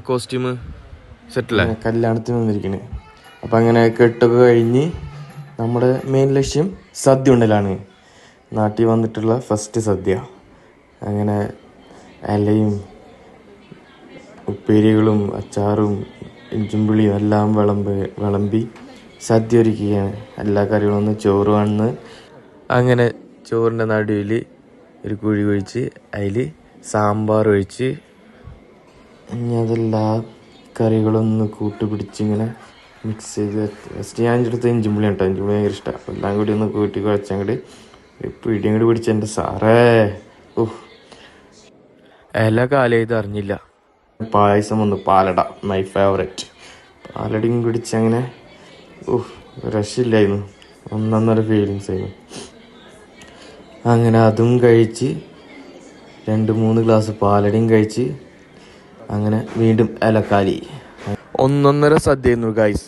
Costume സെറ്റല്ലേ കല്യാണത്തിന് വന്നിരിക്കണേ. അപ്പം അങ്ങനെ കെട്ടൊക്കെ കഴിഞ്ഞ് നമ്മുടെ മെയിൻ ലക്ഷ്യം സദ്യ ഉണ്ടലാണ്. നാട്ടിൽ വന്നിട്ടുള്ള ഫസ്റ്റ് സദ്യ. അങ്ങനെ ഇലയും ഉപ്പേരികളും അച്ചാറും ഇഞ്ചുംപുളിയും എല്ലാം വിളമ്പി സദ്യ ഒരുക്കുകയാണ്. എല്ലാ കറികളൊന്നും ചോറ് വന്ന് അങ്ങനെ ചോറിൻ്റെ നടുവിൽ ഒരു കുഴി ഒഴിച്ച് അതിൽ സാമ്പാർ ഒഴിച്ച് ഇനി അതെല്ലാ കറികളൊന്ന് കൂട്ടി ഇങ്ങനെ മിക്സ് ചെയ്ത് ഫസ്റ്റ് ഞാൻ എടുത്ത് ഇഞ്ചുംപുളി കേട്ടോ. ഇഞ്ചുംപുളി ഭയങ്കര ഇഷ്ടമാണ്. അപ്പോൾ എല്ലാം കൂടി ഒന്ന് കൂട്ടി കുഴച്ചങ്ങോട്ട് പിടിയും കൂടി പിടിച്ച എൻ്റെ സാറേ എല്ലാ കാലം അറിഞ്ഞില്ല. പായസം വന്നു, പാലട, മൈ ഫേവറേറ്റ്. പാലടയും കുടിച്ചങ്ങനെ രക്ഷയില്ലായിരുന്നു. ഒന്നൊന്നര ഫീലിങ്സ് ആയിരുന്നു. അങ്ങനെ അതും കഴിച്ച് 2-3 ഗ്ലാസ് പാലടയും കഴിച്ച് അങ്ങനെ വീണ്ടും ഇലക്കാലി. ഒന്നൊന്നര സദ്യയായിരുന്നു ഗൈസ്.